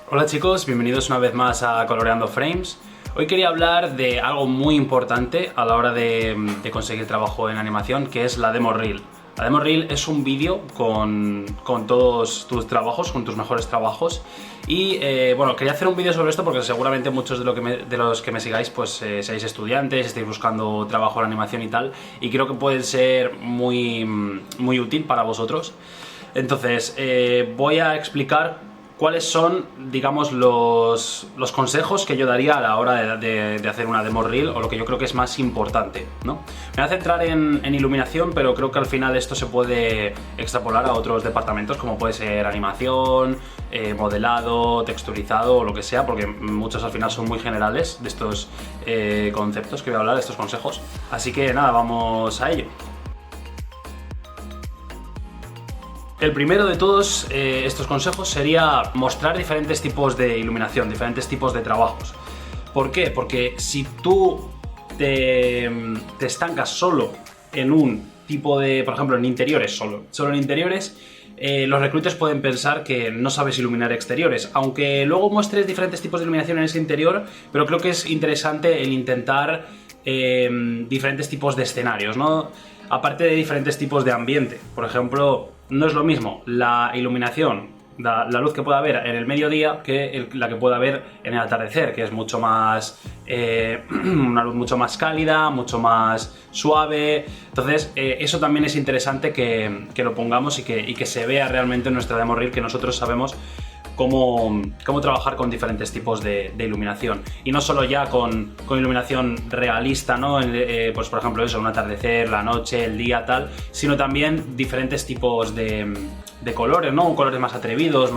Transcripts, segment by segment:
Hola chicos, bienvenidos una vez más a Coloreando Frames. Hoy quería hablar de algo muy importante a la hora de conseguir trabajo en animación, que es la Demo Reel. La Demo Reel es un vídeo con todos tus trabajos, con tus mejores trabajos. Y bueno, quería hacer un vídeo sobre esto porque seguramente muchos de los que me sigáis pues seáis estudiantes, estáis buscando trabajo en animación y tal, y creo que puede ser muy útil para vosotros. Entonces, voy a explicar cuáles son, digamos, los consejos que yo daría a la hora de hacer una demo reel, o lo que yo creo que es más importante, ¿no? Me voy a centrar en iluminación, pero creo que al final esto se puede extrapolar a otros departamentos, como puede ser animación, modelado, texturizado o lo que sea, porque muchos al final son muy generales de estos conceptos que voy a hablar, de estos consejos. Así que nada, vamos a ello. El primero de todos estos consejos sería mostrar diferentes tipos de iluminación, diferentes tipos de trabajos. ¿Por qué? Porque si tú te estancas solo en un tipo de, por ejemplo, en interiores, solo en interiores, los recruiters pueden pensar que no sabes iluminar exteriores, aunque luego muestres diferentes tipos de iluminación en ese interior, pero creo que es interesante el intentar diferentes tipos de escenarios, ¿no? Aparte de diferentes tipos de ambiente. Por ejemplo, no es lo mismo la iluminación, la luz que pueda haber en el mediodía que la que pueda haber en el atardecer, que es mucho más una luz mucho más cálida, mucho más suave. Entonces eso también es interesante que lo pongamos y que se vea realmente en nuestra demo reel, que nosotros sabemos cómo trabajar con diferentes tipos de iluminación, y no solo ya con iluminación realista, ¿no? Pues por ejemplo eso, un atardecer, la noche, el día, tal, sino también diferentes tipos de colores, ¿no? Colores más atrevidos,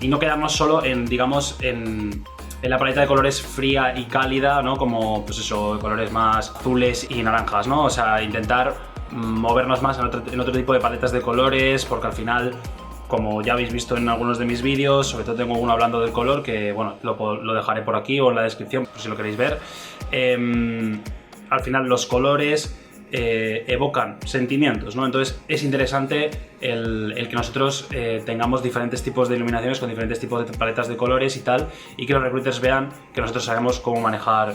y no quedarnos solo en, digamos, en la paleta de colores fría y cálida, ¿no? Como, pues eso, colores más azules y naranjas, ¿no? O sea, intentar movernos más en otro tipo de paletas de colores, porque al final, como ya habéis visto en algunos de mis vídeos, sobre todo tengo uno hablando del color, que bueno, lo dejaré por aquí o en la descripción por si lo queréis ver. Al final los colores evocan sentimientos, ¿no? Entonces es interesante el que nosotros tengamos diferentes tipos de iluminaciones con diferentes tipos de paletas de colores y tal, y que los recruiters vean que nosotros sabemos cómo manejar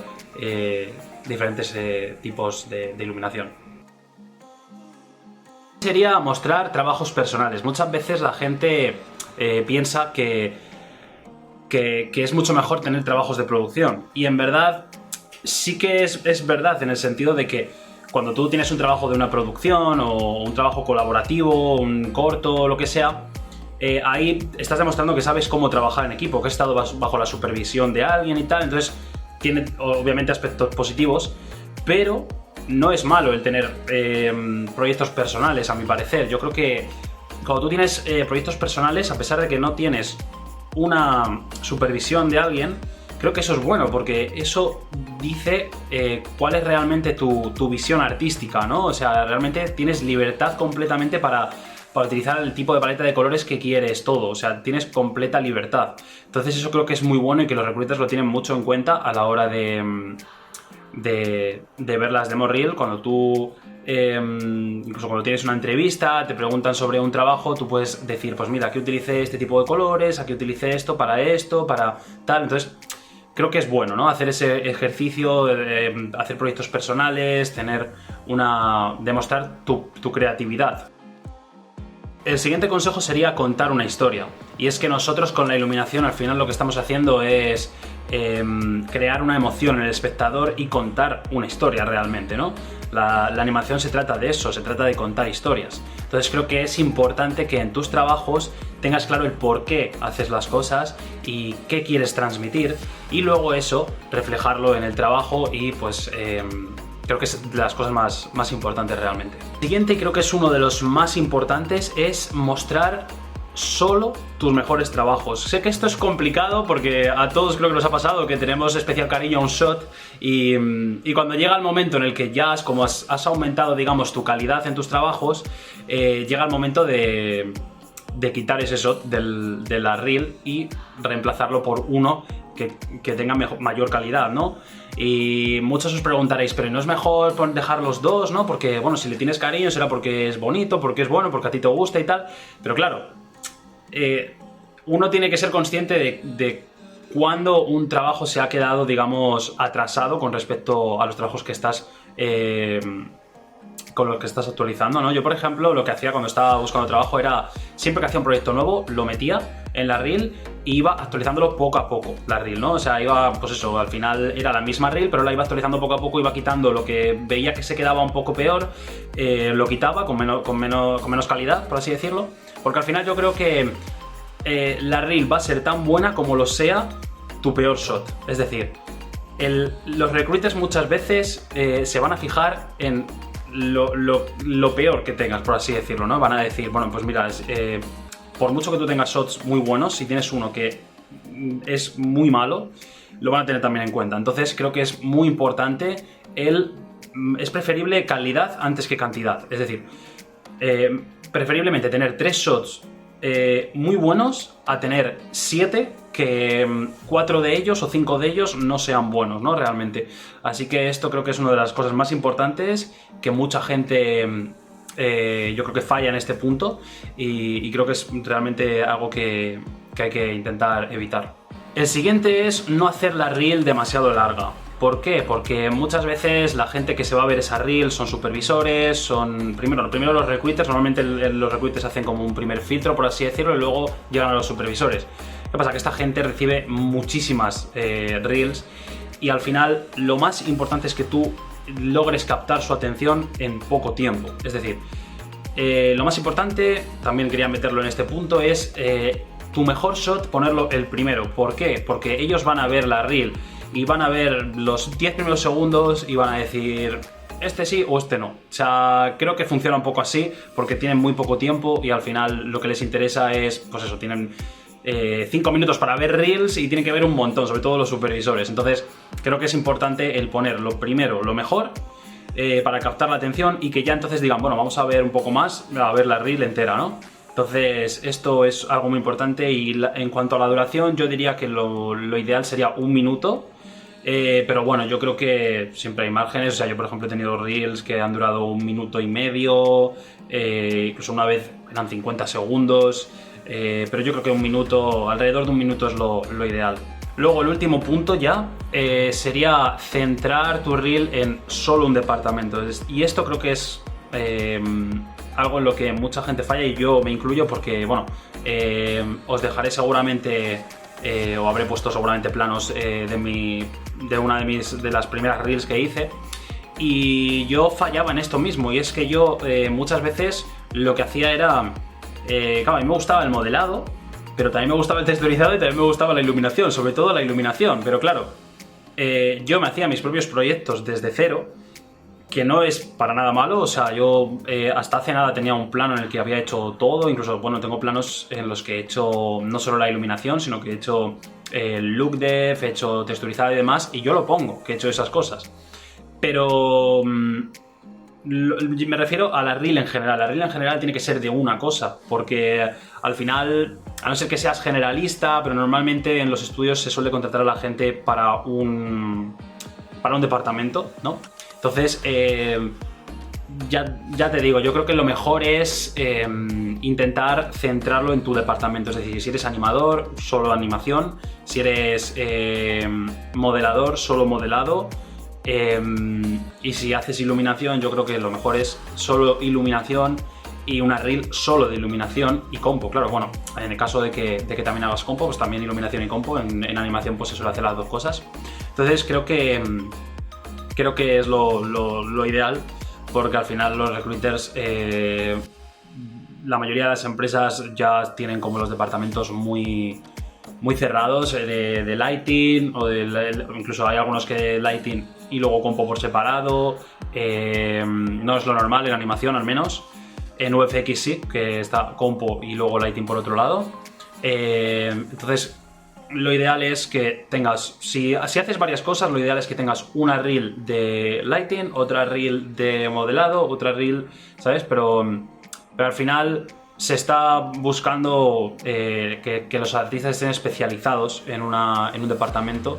diferentes tipos de iluminación. Sería mostrar trabajos personales. Muchas veces la gente piensa que es mucho mejor tener trabajos de producción, y en verdad sí que es verdad, en el sentido de que cuando tú tienes un trabajo de una producción o un trabajo colaborativo, un corto, lo que sea, ahí estás demostrando que sabes cómo trabajar en equipo, que has estado bajo la supervisión de alguien y tal. Entonces tiene obviamente aspectos positivos, pero no es malo el tener proyectos personales, a mi parecer. Yo creo que cuando tú tienes proyectos personales, a pesar de que no tienes una supervisión de alguien, creo que eso es bueno, porque eso dice cuál es realmente tu visión artística, ¿no? O sea, realmente tienes libertad completamente para utilizar el tipo de paleta de colores que quieres, todo. O sea, tienes completa libertad. Entonces eso creo que es muy bueno, y que los recruiters lo tienen mucho en cuenta a la hora de ver las demo reel. Cuando tú incluso cuando tienes una entrevista, te preguntan sobre un trabajo, tú puedes decir, pues mira, aquí utilicé este tipo de colores, aquí utilicé esto, para tal. Entonces creo que es bueno, ¿no? Hacer ese ejercicio, hacer proyectos personales, demostrar tu creatividad. El siguiente consejo sería contar una historia, y es que nosotros con la iluminación al final lo que estamos haciendo es crear una emoción en el espectador y contar una historia realmente, ¿no? La animación se trata de eso, se trata de contar historias. Entonces creo que es importante que en tus trabajos tengas claro el por qué haces las cosas y qué quieres transmitir, y luego eso reflejarlo en el trabajo, y pues creo que es de las cosas más importantes realmente. El siguiente, y creo que es uno de los más importantes, es mostrar solo tus mejores trabajos. Sé que esto es complicado porque a todos creo que nos ha pasado que tenemos especial cariño a un shot, y cuando llega el momento en el que ya has aumentado, digamos, tu calidad en tus trabajos, llega el momento de quitar ese shot de la reel y reemplazarlo por uno que tenga mayor calidad, ¿no? Y muchos os preguntaréis, pero ¿no es mejor dejar los dos, no? Porque, bueno, si le tienes cariño será porque es bonito, porque es bueno, porque a ti te gusta y tal. Pero claro, uno tiene que ser consciente de cuando un trabajo se ha quedado, digamos, atrasado con respecto a los trabajos que estás con los que estás actualizando, ¿no? Yo, por ejemplo, lo que hacía cuando estaba buscando trabajo era, siempre que hacía un proyecto nuevo, lo metía en la reel e iba actualizándolo poco a poco, la reel, ¿no? O sea, iba, pues eso, al final era la misma reel, pero la iba actualizando poco a poco, iba quitando lo que veía que se quedaba un poco peor, lo quitaba con menos calidad, por así decirlo, porque al final yo creo que la reel va a ser tan buena como lo sea tu peor shot. Es decir, los recruiters muchas veces se van a fijar en lo peor que tengas, por así decirlo, ¿no? Van a decir, bueno, pues mira, por mucho que tú tengas shots muy buenos, si tienes uno que es muy malo, lo van a tener también en cuenta. Entonces creo que es muy importante es preferible calidad antes que cantidad. Es decir, preferiblemente tener 3 shots muy buenos a tener 7 que 4 de ellos o 5 de ellos no sean buenos, ¿no? Realmente. Así que esto creo que es una de las cosas más importantes que mucha gente yo creo que falla en este punto y creo que es realmente algo que hay que intentar evitar. El siguiente es no hacer la reel demasiado larga. ¿Por qué? Porque muchas veces la gente que se va a ver esa reel son supervisores, son primero los recruiters. Normalmente los recruiters hacen como un primer filtro, por así decirlo, y luego llegan a los supervisores. ¿Qué pasa? Que esta gente recibe muchísimas reels y al final lo más importante es que tú logres captar su atención en poco tiempo. Es decir, lo más importante, también quería meterlo en este punto, es tu mejor shot ponerlo el primero. ¿Por qué? Porque ellos van a ver la reel y van a ver los 10 primeros segundos y van a decir este sí o este no. O sea, creo que funciona un poco así porque tienen muy poco tiempo y al final lo que les interesa es, pues eso, tienen 5 minutos para ver reels y tienen que ver un montón, sobre todo los supervisores. Entonces creo que es importante el poner lo primero, lo mejor, para captar la atención y que ya entonces digan, bueno, vamos a ver un poco más, a ver la reel entera, ¿no? Entonces esto es algo muy importante y en cuanto a la duración yo diría que lo ideal sería 1 minuto. Pero bueno, yo creo que siempre hay márgenes. O sea, yo por ejemplo he tenido reels que han durado 1 minuto y medio, incluso una vez eran 50 segundos, pero yo creo que 1 minuto, alrededor de 1 minuto es lo ideal. Luego el último punto ya sería centrar tu reel en solo un departamento. Y esto creo que es algo en lo que mucha gente falla y yo me incluyo porque, bueno, os dejaré seguramente o habré puesto seguramente planos de una de las primeras reels que hice y yo fallaba en esto mismo y es que yo muchas veces lo que hacía era claro, a mí me gustaba el modelado, pero también me gustaba el texturizado y también me gustaba la iluminación, sobre todo la iluminación, pero claro, yo me hacía mis propios proyectos desde cero, que no es para nada malo. O sea, yo hasta hace nada tenía un plano en el que había hecho todo, incluso, bueno, tengo planos en los que he hecho no solo la iluminación, sino que he hecho look dev, he hecho texturizado y demás, y yo lo pongo, que he hecho esas cosas. Pero me refiero a la reel en general. La reel en general tiene que ser de una cosa, porque al final, a no ser que seas generalista, pero normalmente en los estudios se suele contratar a la gente para un departamento, ¿no? Entonces, ya te digo, yo creo que lo mejor es intentar centrarlo en tu departamento. Es decir, si eres animador, solo animación. Si eres modelador, solo modelado. Y si haces iluminación, yo creo que lo mejor es solo iluminación y una reel solo de iluminación y compo. Claro, bueno, en el caso de que también hagas compo, pues también iluminación y compo. En animación pues se suele hacer las dos cosas. Entonces creo que es lo ideal, porque al final los recruiters, la mayoría de las empresas ya tienen como los departamentos muy cerrados de lighting, o incluso hay algunos que lighting y luego compo por separado. No es lo normal en animación, al menos. En VFX sí, que está compo y luego lighting por otro lado. Entonces lo ideal es que tengas, si haces varias cosas, lo ideal es que tengas una reel de lighting, otra reel de modelado, otra reel, ¿sabes? Pero al final se está buscando que los artistas estén especializados en un departamento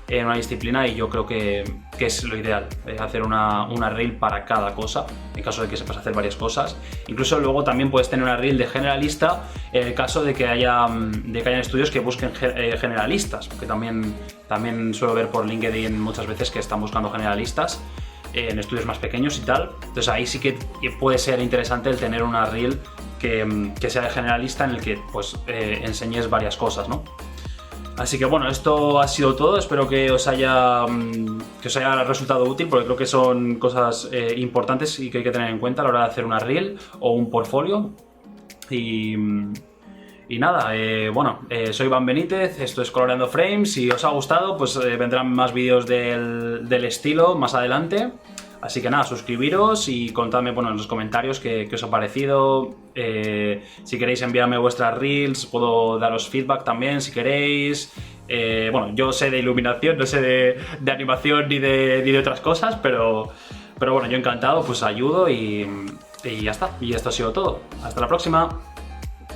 en una disciplina y yo creo que es lo ideal, hacer una reel para cada cosa, en caso de que sepas hacer varias cosas. Incluso luego también puedes tener una reel de generalista en el caso de que hayan estudios que busquen generalistas, porque también suelo ver por LinkedIn muchas veces que están buscando generalistas en estudios más pequeños y tal. Entonces ahí sí que puede ser interesante el tener una reel que sea de generalista en el que pues enseñes varias cosas, ¿no? Así que bueno, esto ha sido todo. Espero que os haya resultado útil, porque creo que son cosas importantes y que hay que tener en cuenta a la hora de hacer una reel o un portfolio. Y nada, soy Iván Benítez, esto es Coloreando Frames. Si os ha gustado, pues vendrán más vídeos del estilo más adelante. Así que nada, suscribiros y contadme en los comentarios qué os ha parecido. Si queréis enviarme vuestras reels, puedo daros feedback también si queréis. Yo sé de iluminación, no sé de animación ni de otras cosas, pero bueno, yo encantado, pues ayudo y ya está. Y esto ha sido todo. Hasta la próxima.